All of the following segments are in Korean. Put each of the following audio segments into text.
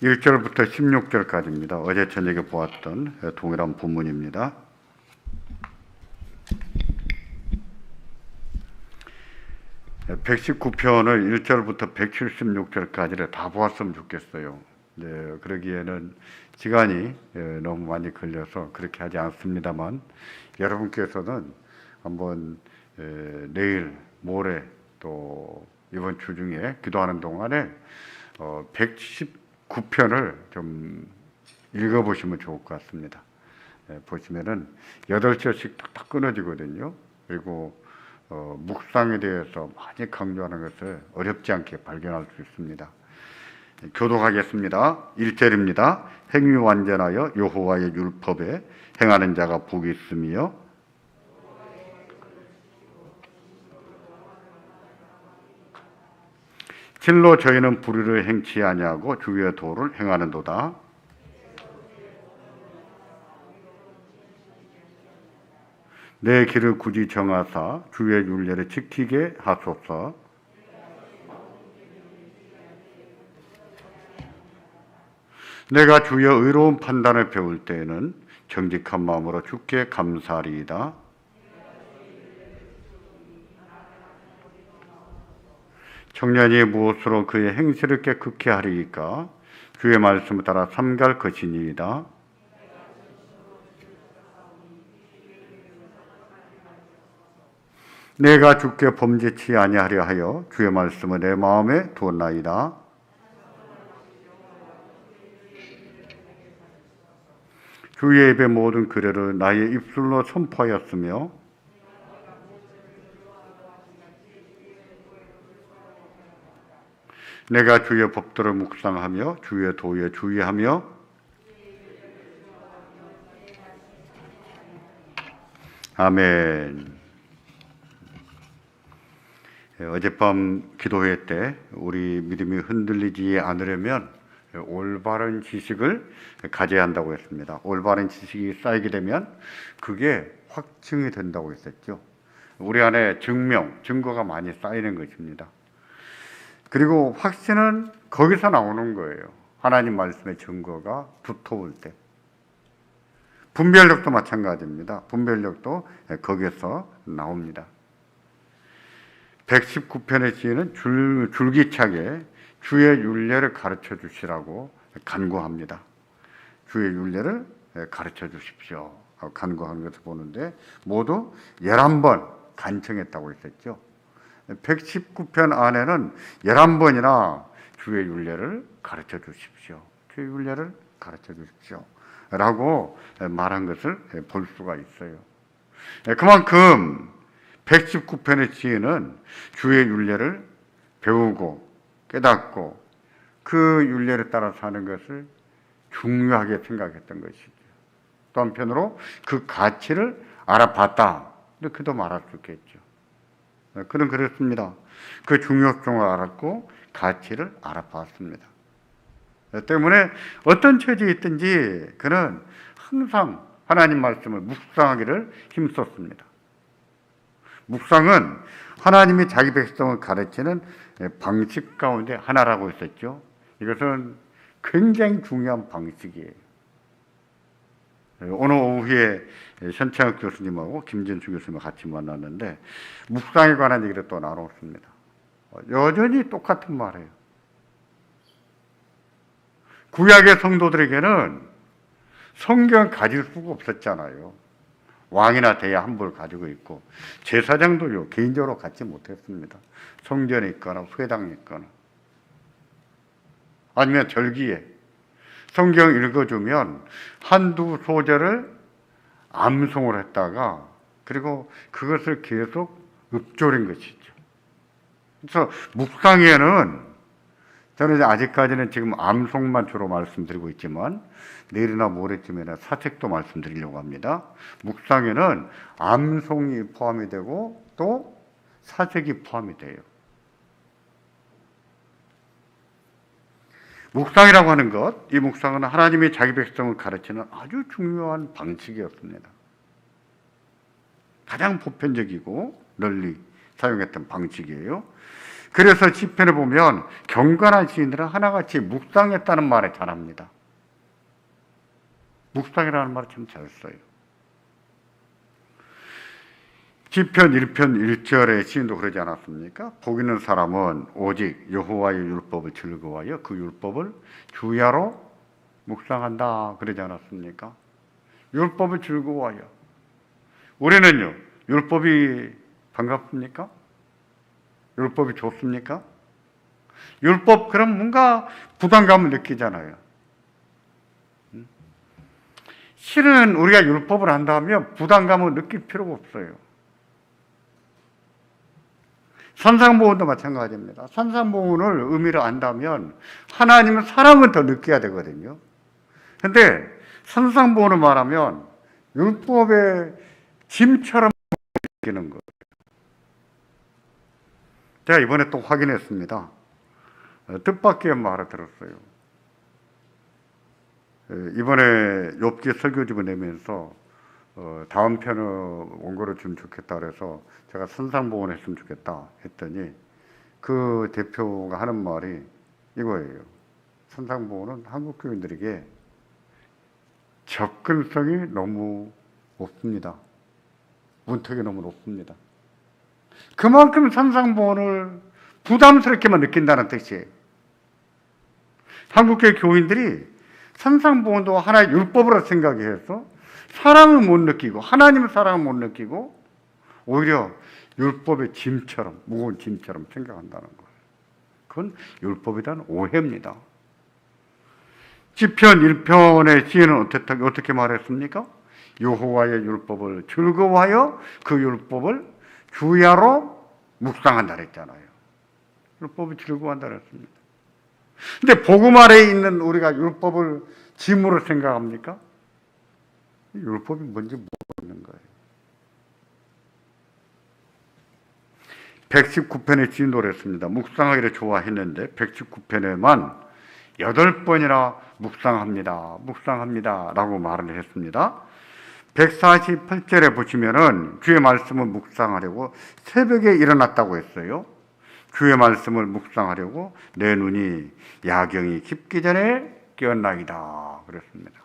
1절부터 16절까지입니다. 어제 저녁에 보았던 동일한 본문입니다. 119편을 1절부터 176절까지를 다 보았으면 좋겠어요. 네, 그러기에는 시간이 너무 많이 걸려서 그렇게 하지 않습니다만, 여러분께서는 한번 내일, 모레 또 이번 주 중에 기도하는 동안에 119편을 좀 읽어보시면 좋을 것 같습니다. 보시면은 8절씩 탁탁 끊어지거든요. 그리고 묵상에 대해서 많이 강조하는 것을 어렵지 않게 발견할 수 있습니다. 교독하겠습니다. 1절입니다. 행위 완전하여 여호와의 율법에 행하는 자가 복이 있으며 실로 저희는 불의를 행치 아니하고 주의 도를 행하는도다. 내 길을 굳이 정하사 주의 율례를 지키게 하소서. 내가 주의 의로운 판단을 배울 때에는 정직한 마음으로 주께 감사하리이다. 청년이 무엇으로 그의 행실을 깨끗게 하리이까? 주의 말씀을 따라 삼갈 것이니이다. 내가 주께 범죄치 아니하려 하여 주의 말씀을 내 마음에 두었나이다. 주의 입의 모든 규례를 나의 입술로 선포하였으며 내가 주의 법도를 묵상하며 주의 도에 주의하며 아멘. 어젯밤 기도회 때 우리 믿음이 흔들리지 않으려면 올바른 지식을 가져야 한다고 했습니다. 올바른 지식이 쌓이게 되면 그게 확증이 된다고 했었죠. 우리 안에 증거가 많이 쌓이는 것입니다. 그리고 확신은 거기서 나오는 거예요. 하나님 말씀의 증거가 두터울 때. 분별력도 마찬가지입니다. 분별력도 거기서 나옵니다. 119편의 지혜는 줄기차게 주의 율례를 가르쳐 주시라고 간구합니다. 주의 율례를 가르쳐 주십시오 하고 간구하는 것을 보는데 모두 11번 간청했다고 했었죠. 119편 안에는 11번이나 주의 율례를 가르쳐 주십시오. 주의 율례를 가르쳐 주십시오 라고 말한 것을 볼 수가 있어요. 그만큼 119편의 지혜는 주의 율례를 배우고 깨닫고 그 율례를 따라 사는 것을 중요하게 생각했던 것이죠. 또 한편으로 그 가치를 알아봤다 이렇게도 말할 수 있겠죠. 그는 그렇습니다. 그 중요성을 알았고 가치를 알아봤습니다. 때문에 어떤 처지에 있든지 그는 항상 하나님 말씀을 묵상하기를 힘썼습니다. 묵상은 하나님이 자기 백성을 가르치는 방식 가운데 하나라고 했었죠. 이것은 굉장히 중요한 방식이에요. 오늘 오후에 현창욱 교수님하고 김진수 교수님과 같이 만났는데 묵상에 관한 얘기를 또 나눴습니다. 여전히 똑같은 말이에요. 구약의 성도들에게는 성경을 가질 수가 없었잖아요. 왕이나 대야 함부로 가지고 있고 제사장도 개인적으로 갖지 못했습니다. 성전에 있거나 회당에 있거나 아니면 절기에 성경 읽어주면 한두 소절을 암송을 했다가 그리고 그것을 계속 읊조린 것이죠. 그래서 묵상에는 저는 아직까지는 지금 암송만 주로 말씀드리고 있지만 내일이나 모레쯤에는 사책도 말씀드리려고 합니다. 묵상에는 암송이 포함이 되고 또 사책이 포함이 돼요. 묵상이라고 하는 것, 이 묵상은 하나님이 자기 백성을 가르치는 아주 중요한 방식이었습니다. 가장 보편적이고 널리 사용했던 방식이에요. 그래서 시편에 보면 경건한 시인들은 하나같이 묵상했다는 말에 잘합니다. 묵상이라는 말을 참 잘 써요. 시편 1편 1절의 시인도 그러지 않았습니까? 복 있는 사람은 오직 여호와의 율법을 즐거워하여 그 율법을 주야로 묵상한다 그러지 않았습니까? 율법을 즐거워하여. 우리는요, 율법이 반갑습니까? 율법이 좋습니까? 율법 그럼 뭔가 부담감을 느끼잖아요. 실은 우리가 율법을 한다면 부담감을 느낄 필요가 없어요. 산상보훈도 마찬가지입니다. 산상보훈을 의미를 안다면 하나님은 사랑을 더 느껴야 되거든요. 근데 산상보훈을 말하면 율법의 짐처럼 느끼는 거예요. 제가 이번에 또 확인했습니다. 뜻밖의 말을 들었어요. 이번에 욥기 설교집을 내면서 다음 편을 원고를 주면 좋겠다 그래서 제가 산상보훈 했으면 좋겠다 했더니 그 대표가 하는 말이 이거예요. 산상보훈은 한국 교인들에게 접근성이 너무 높습니다. 문턱이 너무 높습니다. 그만큼 산상보훈을 부담스럽게만 느낀다는 뜻이에요. 한국교회 교인들이 산상보훈도 하나의 율법으로 생각해서 사랑을 못 느끼고 하나님의 사랑을 못 느끼고 오히려 율법의 짐처럼 무거운 짐처럼 생각한다는 거예요. 그건 율법에 대한 오해입니다. 시편 1편의 시인은 어떻게 말했습니까? 여호와의 율법을 즐거워하여 그 율법을 주야로 묵상한다 그랬잖아요. 율법을 즐거워한다 그랬습니다. 근데 복음 아래에 있는 우리가 율법을 짐으로 생각합니까? 율법이 뭔지 모르는 거예요. 119편의 지인도를 했습니다. 묵상하기를 좋아했는데 119편에만 8번이나 묵상합니다 라고 말을 했습니다. 148절에 보시면은 주의 말씀을 묵상하려고 새벽에 일어났다고 했어요. 주의 말씀을 묵상하려고 내 눈이 야경이 깊기 전에 깨었나이다 그랬습니다.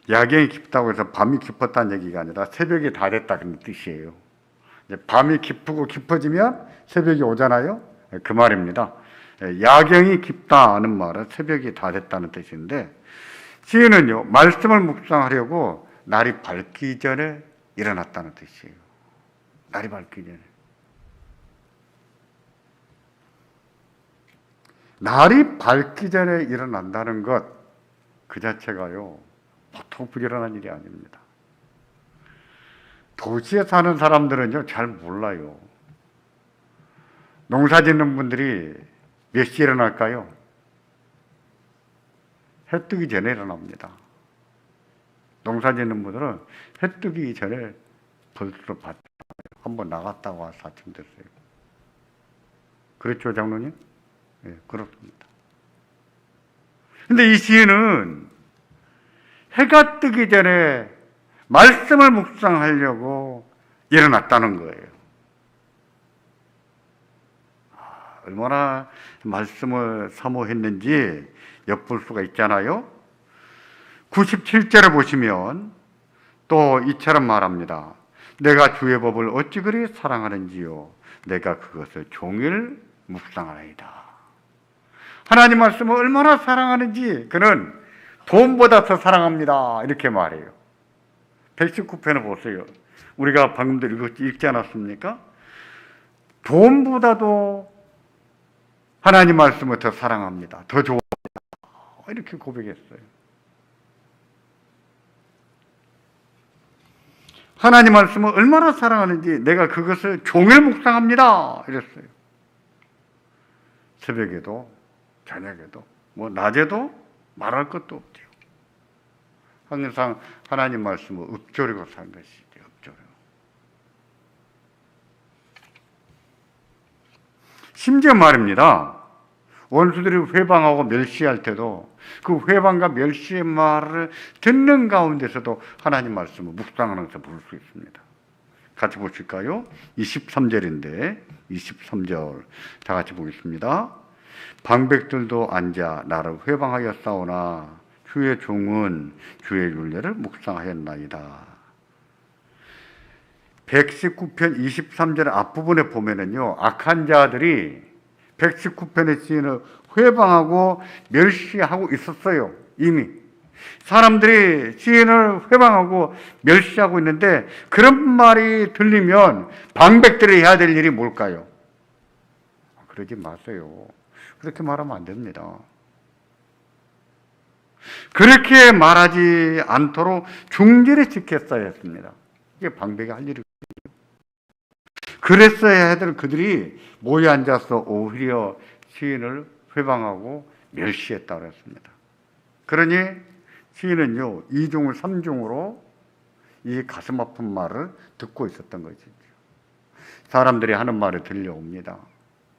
야경이 깊다고 해서 밤이 깊었다는 얘기가 아니라 새벽이 다 됐다 그런 뜻이에요. 밤이 깊고 깊어지면 새벽이 오잖아요. 그 말입니다. 야경이 깊다는 말은 새벽이 다 됐다는 뜻인데 시인은요 말씀을 묵상하려고 날이 밝기 전에 일어났다는 뜻이에요. 날이 밝기 전에. 날이 밝기 전에 일어난다는 것 그 자체가요 보통 부지런한 일이 아닙니다. 도시에 사는 사람들은요 잘 몰라요. 농사 짓는 분들이 몇 시에 일어날까요? 해 뜨기 전에 일어납니다. 농사 짓는 분들은 해 뜨기 전에 벌써 봤어요. 한번 나갔다 와서 아침 됐어요. 그렇죠, 장로님? 네, 그렇습니다. 근데 이 시인은 해가 뜨기 전에 말씀을 묵상하려고 일어났다는 거예요. 얼마나 말씀을 사모했는지 엿볼 수가 있잖아요. 97절에 보시면 또 이처럼 말합니다. 내가 주의 법을 어찌 그리 사랑하는지요. 내가 그것을 종일 묵상하나이다. 하나님 말씀을 얼마나 사랑하는지 그는 돈보다 더 사랑합니다. 이렇게 말해요. 119편을 보세요. 우리가 방금도 읽지 않았습니까? 돈보다도 하나님 말씀을 더 사랑합니다. 더 좋아합니다. 이렇게 고백했어요. 하나님 말씀을 얼마나 사랑하는지 내가 그것을 종일 묵상합니다. 이랬어요. 새벽에도 저녁에도 뭐 낮에도 말할 것도 없죠. 항상 하나님 말씀을 읊조리고 산 것이죠. 읊조려. 심지어 말입니다. 원수들이 회방하고 멸시할 때도 그 회방과 멸시의 말을 듣는 가운데서도 하나님 말씀을 묵상하면서 부를 수 있습니다. 같이 보실까요? 23절인데 23절 다 같이 보겠습니다. 방백들도 앉아 나를 회방하여 싸우나 주의 종은 주의 율례를 묵상하였나이다. 119편 23절 앞부분에 보면은요, 악한 자들이 119편의 시인을 회방하고 멸시하고 있었어요. 이미 사람들이 시인을 회방하고 멸시하고 있는데, 그런 말이 들리면 방백들이 해야 될 일이 뭘까요? 그러지 마세요. 그렇게 말하면 안 됩니다. 그렇게 말하지 않도록 중지를 지켰어야 했습니다. 이게 방백이 할 일이거든요. 그랬어야 될 그들이 모여 앉아서 오히려 시인을 회방하고 멸시했다고 했습니다. 그러니 시인은요, 2중을 3중으로 이 가슴 아픈 말을 듣고 있었던 것이죠. 사람들이 하는 말이 들려옵니다.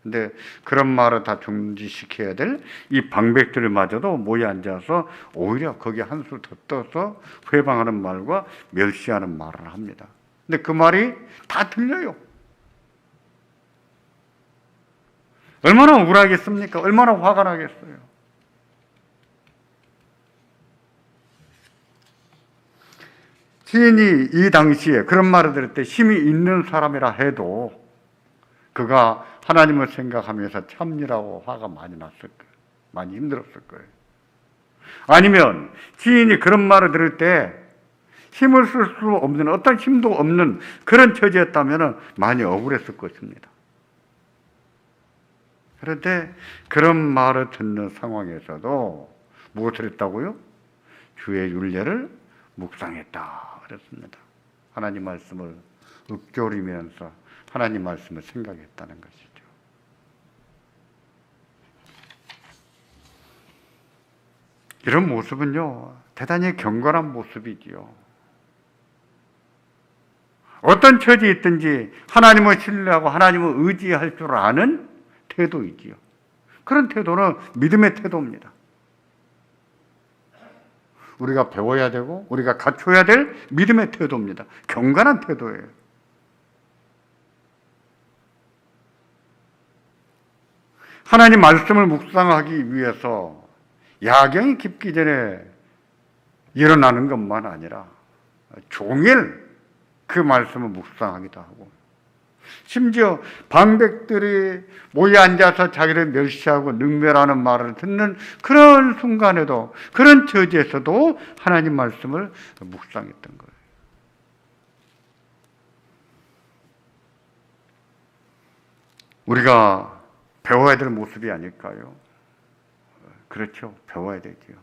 근데 그런 말을 다 중지시켜야 될 이 방백들마저도 모여 앉아서 오히려 거기에 한술 더 떠서 회방하는 말과 멸시하는 말을 합니다. 근데 그 말이 다 들려요. 얼마나 우울하겠습니까? 얼마나 화가 나겠어요? 시인이 이 당시에 그런 말을 들을 때 힘이 있는 사람이라 해도 그가 하나님을 생각하면서 참으라고 화가 많이 났을 거예요. 많이 힘들었을 거예요. 아니면 시인이 그런 말을 들을 때 힘을 쓸 수 없는, 어떤 힘도 없는 그런 처지였다면 많이 억울했을 것입니다. 그런데 그런 말을 듣는 상황에서도 무엇을 했다고요? 주의 율례를 묵상했다 그랬습니다. 하나님 말씀을 읊조리면서 하나님 말씀을 생각했다는 것이죠. 이런 모습은요, 대단히 경건한 모습이지요. 어떤 처지에 있든지 하나님을 신뢰하고 하나님을 의지할 줄 아는 태도이지요. 그런 태도는 믿음의 태도입니다. 우리가 배워야 되고 우리가 갖춰야 될 믿음의 태도입니다. 경건한 태도예요. 하나님 말씀을 묵상하기 위해서 야경이 깊기 전에 일어나는 것만 아니라 종일 그 말씀을 묵상하기도 하고, 심지어 방백들이 모여 앉아서 자기를 멸시하고 능멸하는 말을 듣는 그런 순간에도, 그런 처지에서도 하나님 말씀을 묵상했던 거예요. 우리가 배워야 될 모습이 아닐까요? 그렇죠. 배워야 되지요.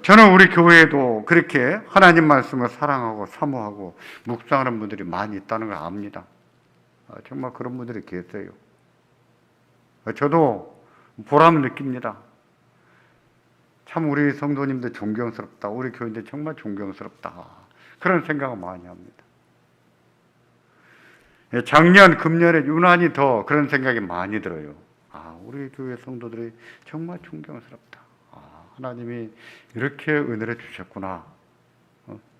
저는 우리 교회에도 그렇게 하나님 말씀을 사랑하고 사모하고 묵상하는 분들이 많이 있다는 걸 압니다. 정말 그런 분들이 계세요. 저도 보람을 느낍니다. 참 우리 성도님들 존경스럽다. 우리 교인들 정말 존경스럽다. 그런 생각을 많이 합니다. 작년, 금년에 유난히 더 그런 생각이 많이 들어요. 우리 교회 성도들이 정말 존경스럽다. 하나님이 이렇게 은혜를 주셨구나.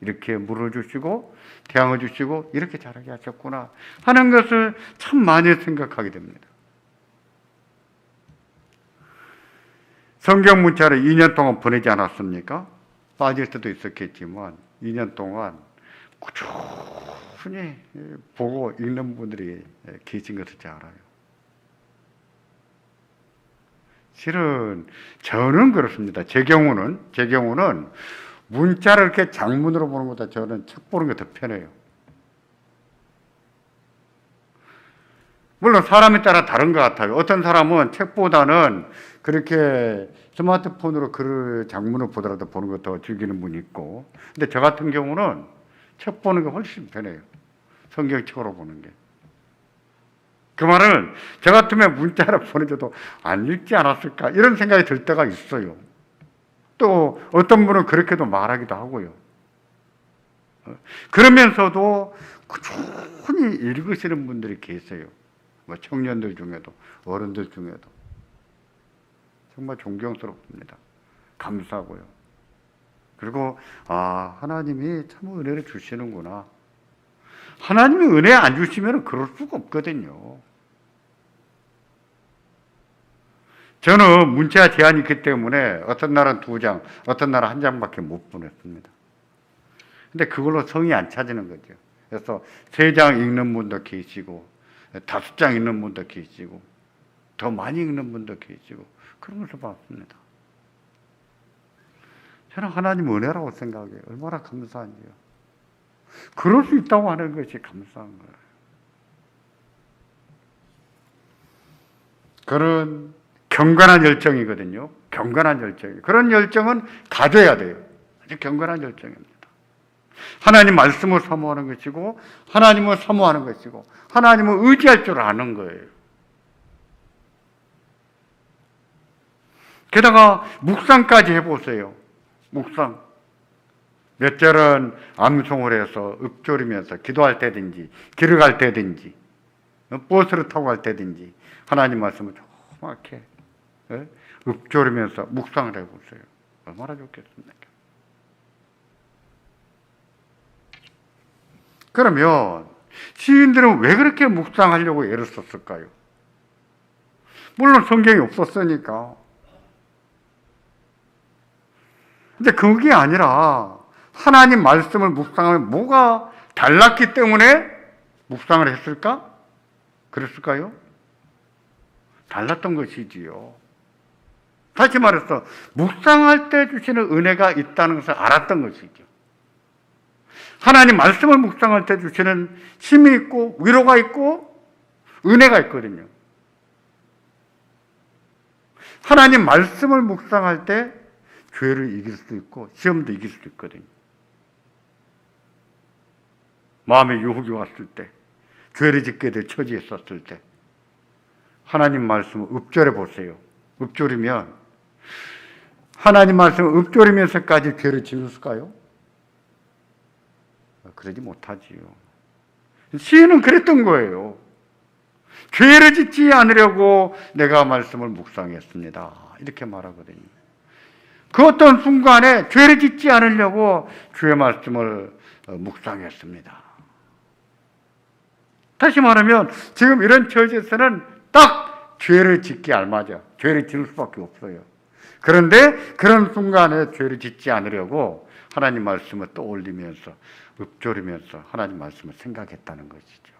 이렇게 물을 주시고 태양을 주시고 이렇게 자라게 하셨구나 하는 것을 참 많이 생각하게 됩니다. 성경 문자를 2년 동안 보내지 않았습니까? 빠질 때도 있었겠지만 2년 동안 꾸준히 보고 읽는 분들이 계신 것을 잘 알아요. 실은 저는 그렇습니다. 제 경우는 문자를 이렇게 장문으로 보는 것보다 저는 책 보는 게 더 편해요. 물론 사람에 따라 다른 것 같아요. 어떤 사람은 책보다는 그렇게 스마트폰으로 글을 장문을 보더라도 보는 거 더 즐기는 분이 있고, 근데 저 같은 경우는 책 보는 게 훨씬 편해요. 성경책으로 보는 게. 그 말은 저 같으면 문자를 보내줘도 안 읽지 않았을까 이런 생각이 들 때가 있어요. 또 어떤 분은 그렇게도 말하기도 하고요. 그러면서도 꾸준히 읽으시는 분들이 계세요. 뭐 청년들 중에도 어른들 중에도. 정말 존경스럽습니다. 감사하고요. 그리고 하나님이 참 은혜를 주시는구나. 하나님이 은혜 안 주시면 그럴 수가 없거든요. 저는 문자 제한이 있기 때문에 어떤 날은 2장, 어떤 날은 1장밖에 못 보냈습니다. 근데 그걸로 성이 안 차지는 거죠. 그래서 3장 읽는 분도 계시고 5장 읽는 분도 계시고 더 많이 읽는 분도 계시고 그러면서 봤습니다. 저는 하나님 은혜라고 생각해요. 얼마나 감사한지요. 그럴 수 있다고 하는 것이 감사한 거예요. 그런 경건한 열정이거든요. 경건한 열정. 그런 열정은 가져야 돼요. 아주 경건한 열정입니다. 하나님 말씀을 사모하는 것이고 하나님을 사모하는 것이고 하나님을 의지할 줄 아는 거예요. 게다가 묵상까지 해보세요. 묵상. 몇 절은 암송을 해서 읊조리면서 기도할 때든지 길을 갈 때든지 버스를 타고 갈 때든지 하나님 말씀을 조그맣게 읊조리면서 묵상을 해보세요. 얼마나 좋겠습니까? 그러면 시인들은 왜 그렇게 묵상하려고 애를 썼을까요? 물론 성경이 없었으니까. 근데 그게 아니라 하나님 말씀을 묵상하면 뭐가 달랐기 때문에 묵상을 했을까? 그랬을까요? 달랐던 것이지요. 다시 말해서 묵상할 때 주시는 은혜가 있다는 것을 알았던 것이죠. 하나님 말씀을 묵상할 때 주시는 힘이 있고 위로가 있고 은혜가 있거든요. 하나님 말씀을 묵상할 때 죄를 이길 수 있고 시험도 이길 수 있거든요. 마음에 유혹이 왔을 때, 죄를 짓게 될 처지에 있었을 때 하나님 말씀을 읊조려 보세요. 읊조리면 하나님 말씀을 읊조리면서까지 죄를 지을까요? 그러지 못하지요. 시인은 그랬던 거예요. 죄를 짓지 않으려고 내가 말씀을 묵상했습니다. 이렇게 말하거든요. 그 어떤 순간에 죄를 짓지 않으려고 주의 말씀을 묵상했습니다. 다시 말하면 지금 이런 처지에서는 딱 죄를 짓기 알맞아. 죄를 지을 수밖에 없어요. 그런데 그런 순간에 죄를 짓지 않으려고 하나님 말씀을 떠올리면서 읊조리면서 하나님 말씀을 생각했다는 것이죠.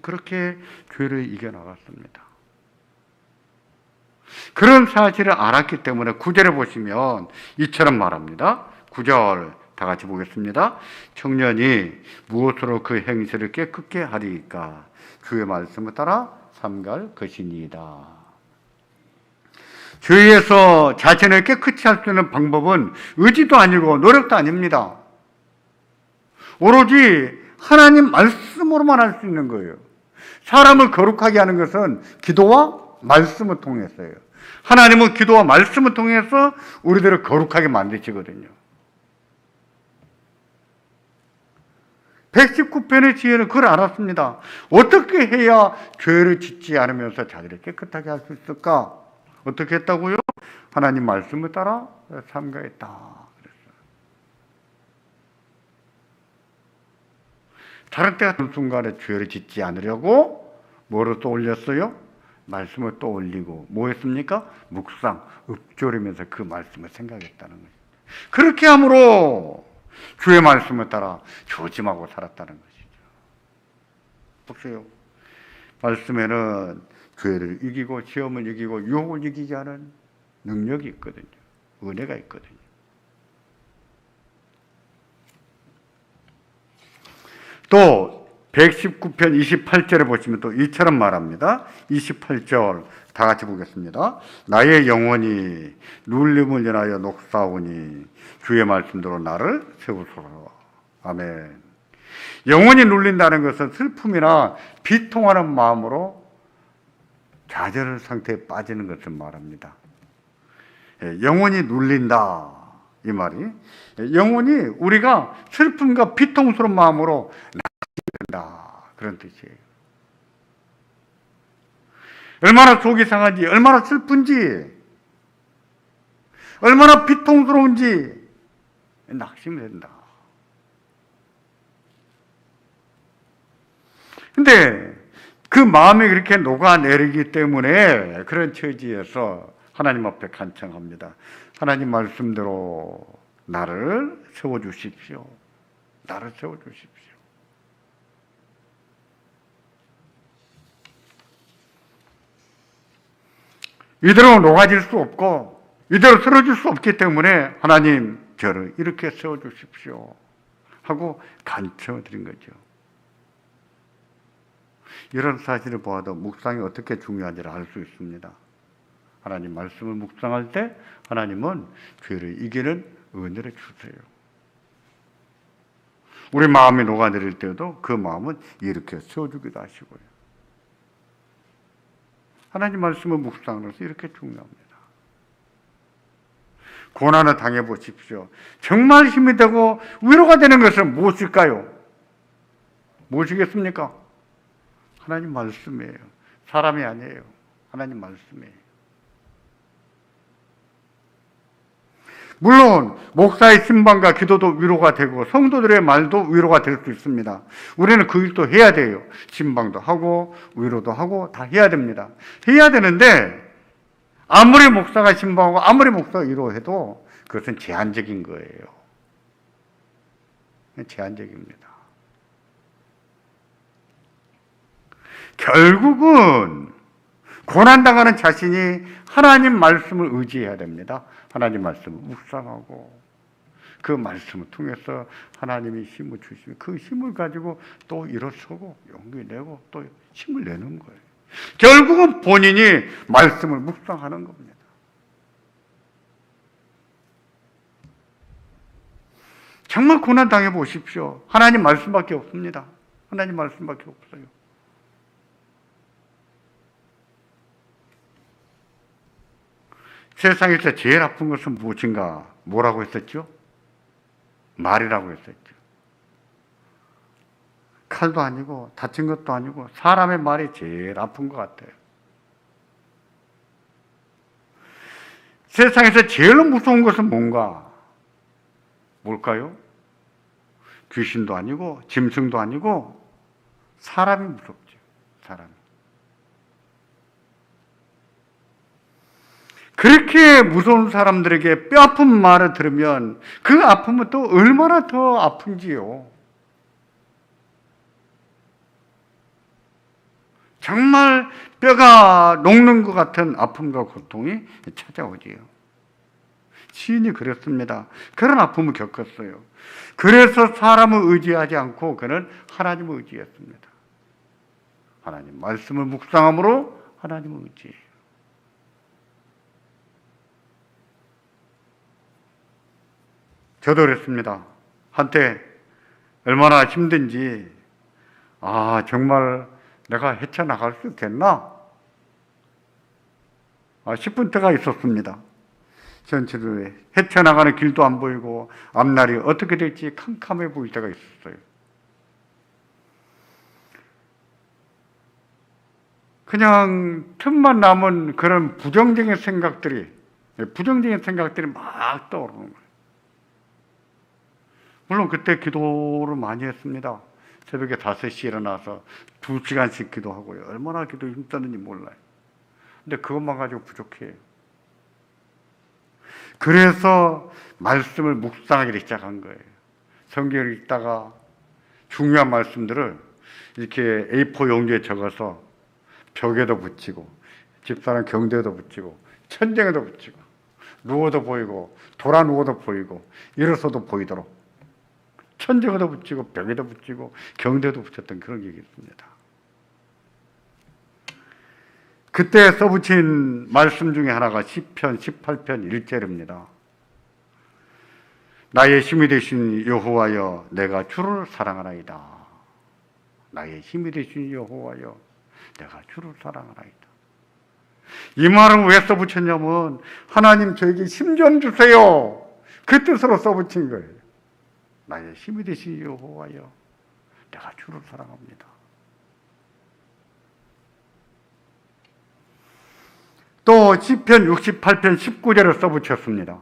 그렇게 죄를 이겨나갔습니다. 그런 사실을 알았기 때문에 9절에 보시면 이처럼 말합니다. 9절 다 같이 보겠습니다. 청년이 무엇으로 그 행실을 깨끗게 하리까? 주의 말씀을 따라 삼갈 것이니이다. 죄에서 자신을 깨끗이 할 수 있는 방법은 의지도 아니고 노력도 아닙니다. 오로지 하나님 말씀으로만 할 수 있는 거예요. 사람을 거룩하게 하는 것은 기도와 말씀을 통해서예요. 하나님은 기도와 말씀을 통해서 우리들을 거룩하게 만드시거든요. 119편의 지혜는 그걸 알았습니다. 어떻게 해야 죄를 짓지 않으면서 자기를 깨끗하게 할 수 있을까? 어떻게 했다고요? 하나님 말씀을 따라 삼가했다. 그랬어요. 다른 때 같은 순간에 죄를 짓지 않으려고 뭐를 떠올렸어요? 말씀을 떠올리고 뭐 했습니까? 묵상, 읊조리면서 그 말씀을 생각했다는 거죠. 그렇게 함으로 주의 말씀을 따라 조심하고 살았다는 것이죠. 보세요. 말씀에는 죄를 이기고 시험을 이기고 유혹을 이기게 하는 능력이 있거든요. 은혜가 있거든요. 또 119편 28절에 보시면 또 이처럼 말합니다. 28절 다 같이 보겠습니다. 나의 영혼이 눌림을 인하여 녹사오니 주의 말씀대로 나를 세우소서. 아멘. 영혼이 눌린다는 것은 슬픔이나 비통하는 마음으로 좌절 상태에 빠지는 것을 말합니다. 영혼이 눌린다 이 말이 영혼이 우리가 슬픔과 비통스러운 마음으로 된다 그런 뜻이에요. 얼마나 속이 상한지 얼마나 슬픈지 얼마나 비통스러운지 낙심이 된다. 근데 그 마음이 그렇게 녹아내리기 때문에 그런 처지에서 하나님 앞에 간청합니다. 하나님 말씀대로 나를 세워주십시오. 나를 세워주십시오. 이대로 녹아질 수 없고 이대로 쓰러질 수 없기 때문에 하나님 저를 이렇게 세워주십시오 하고 간청드린 거죠. 이런 사실을 보아도 묵상이 어떻게 중요한지를 알 수 있습니다. 하나님 말씀을 묵상할 때 하나님은 죄를 이기는 은혜를 주세요. 우리 마음이 녹아내릴 때도 그 마음은 이렇게 세워주기도 하시고요. 하나님 말씀을 묵상하면서 이렇게 중요합니다. 고난을 당해보십시오. 정말 힘이 되고 위로가 되는 것은 무엇일까요? 무엇이겠습니까? 하나님 말씀이에요. 사람이 아니에요. 하나님 말씀이에요. 물론 목사의 신방과 기도도 위로가 되고 성도들의 말도 위로가 될 수 있습니다. 우리는 그 일도 해야 돼요. 신방도 하고 위로도 하고 다 해야 됩니다. 해야 되는데 아무리 목사가 신방하고 아무리 목사가 위로해도 그것은 제한적인 거예요. 제한적입니다. 결국은 고난당하는 자신이 하나님 말씀을 의지해야 됩니다. 하나님 말씀을 묵상하고 그 말씀을 통해서 하나님이 힘을 주시면 그 힘을 가지고 또 일어서고 용기 내고 또 힘을 내는 거예요. 결국은 본인이 말씀을 묵상하는 겁니다. 정말 고난 당해 보십시오. 하나님 말씀밖에 없습니다. 하나님 말씀밖에 없어요. 세상에서 제일 아픈 것은 무엇인가? 뭐라고 했었죠? 말이라고 했었죠. 칼도 아니고 다친 것도 아니고 사람의 말이 제일 아픈 것 같아요. 세상에서 제일 무서운 것은 뭔가? 뭘까요? 귀신도 아니고 짐승도 아니고 사람이 무섭죠. 사람이. 그렇게 무서운 사람들에게 뼈아픈 말을 들으면 그 아픔은 또 얼마나 더 아픈지요. 정말 뼈가 녹는 것 같은 아픔과 고통이 찾아오지요. 시인이 그랬습니다. 그런 아픔을 겪었어요. 그래서 사람을 의지하지 않고 그는 하나님을 의지했습니다. 하나님 말씀을 묵상함으로 하나님을 의지해요. 저도 그랬습니다. 한때 얼마나 힘든지 정말 내가 헤쳐나갈 수 있겠나 싶은 때가 있었습니다. 전체로 헤쳐나가는 길도 안 보이고 앞날이 어떻게 될지 캄캄해 보일 때가 있었어요. 그냥 틈만 남은 그런 부정적인 생각들이 막 떠오르는 거예요. 물론 그때 기도를 많이 했습니다. 새벽에 5시에 일어나서 2시간씩 기도하고요. 얼마나 기도 힘쓰는지 몰라요. 근데 그것만 가지고 부족해요. 그래서 말씀을 묵상하기 시작한 거예요. 성경을 읽다가 중요한 말씀들을 이렇게 A4 용지에 적어서 벽에도 붙이고 집사람 경대에도 붙이고 천장에도 붙이고 누워도 보이고 돌아 누워도 보이고 일어서도 보이도록 천장에도 붙이고 벽에도 붙이고 경대도 붙였던 그런 게 있습니다. 그때 써붙인 말씀 중에 하나가 시편 18편 1절입니다. 나의 힘이 되신 여호와여 내가 주를 사랑하나이다. 나의 힘이 되신 여호와여 내가 주를 사랑하나이다. 이 말은 왜 써붙였냐면 하나님 저에게 힘 좀 주세요. 그 뜻으로 써붙인 거예요. 나의 힘이 되신 여호와여 내가 주를 사랑합니다. 또 시편 68편 19절을 써붙였습니다.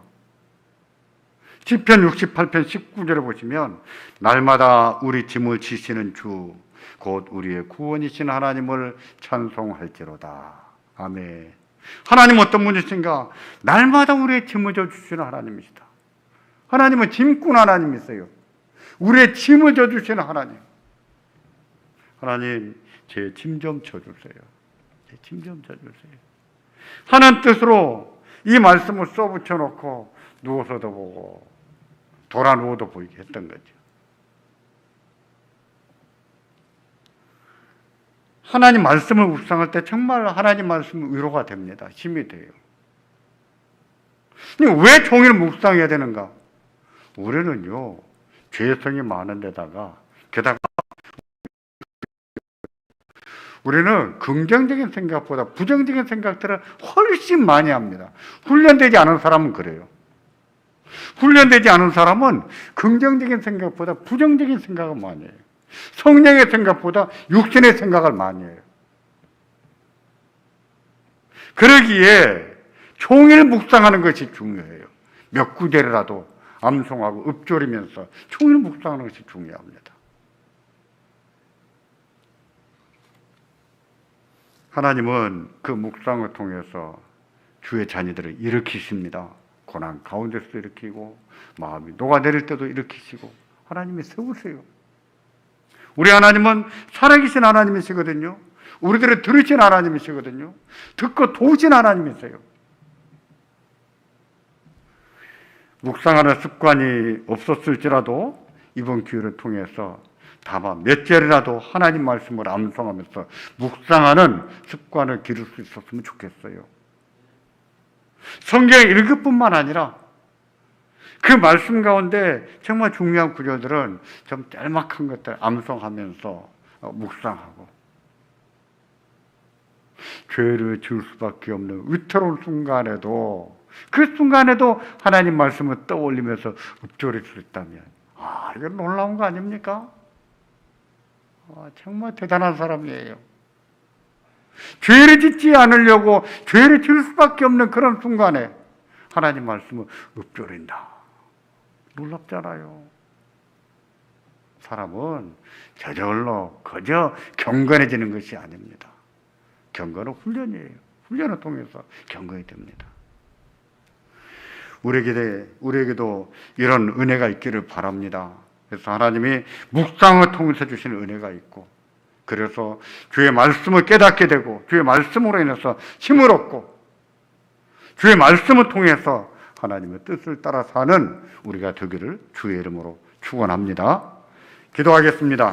시편 68편 19절을 보시면 날마다 우리 짐을 지시는 주 곧 우리의 구원이신 하나님을 찬송할지로다. 아멘. 하나님 어떤 분이신가? 날마다 우리의 짐을 져주시는 하나님이시다. 하나님은 짐꾼 하나님이세요. 우리의 짐을 져주시는 하나님. 하나님, 제 짐 좀 져주세요. 제 짐 좀 져주세요. 하는 뜻으로 이 말씀을 써붙여놓고 누워서도 보고 돌아 누워도 보이게 했던 거죠. 하나님 말씀을 묵상할 때 정말 하나님 말씀은 위로가 됩니다. 힘이 돼요. 왜 종일 묵상해야 되는가? 우리는요, 죄성이 많은 데다가 게다가 우리는 긍정적인 생각보다 부정적인 생각들을 훨씬 많이 합니다. 훈련되지 않은 사람은 그래요. 훈련되지 않은 사람은 긍정적인 생각보다 부정적인 생각을 많이 해요. 성령의 생각보다 육신의 생각을 많이 해요. 그러기에 종일 묵상하는 것이 중요해요. 몇 구절이라도 암송하고 읊조리면서 종일 묵상하는 것이 중요합니다. 하나님은 그 묵상을 통해서 주의 자녀들을 일으키십니다. 고난 가운데서도 일으키고 마음이 녹아내릴 때도 일으키시고 하나님이 세우세요. 우리 하나님은 살아계신 하나님이시거든요. 우리들을 들으신 하나님이시거든요. 듣고 도우신 하나님이세요. 묵상하는 습관이 없었을지라도 이번 기회를 통해서 다만 몇 절이라도 하나님 말씀을 암송하면서 묵상하는 습관을 기를 수 있었으면 좋겠어요. 성경 읽을 뿐만 아니라 그 말씀 가운데 정말 중요한 구절들은 좀 짤막한 것들 암송하면서 묵상하고 죄를 지을 수밖에 없는 위태로운 순간에도 그 순간에도 하나님 말씀을 떠올리면서 읊조릴 수 있다면 이건 놀라운 거 아닙니까? 정말 대단한 사람이에요. 죄를 짓지 않으려고 죄를 지을 수밖에 없는 그런 순간에 하나님 말씀을 읊조린다. 놀랍잖아요. 사람은 저절로 그저 경건해지는 것이 아닙니다. 경건은 훈련이에요. 훈련을 통해서 경건이 됩니다. 우리에게도 이런 은혜가 있기를 바랍니다. 그래서 하나님이 묵상을 통해서 주시는 은혜가 있고, 그래서 주의 말씀을 깨닫게 되고 주의 말씀으로 인해서 힘을 얻고 주의 말씀을 통해서 하나님의 뜻을 따라 사는 우리가 되기를 주의 이름으로 축원합니다. 기도하겠습니다.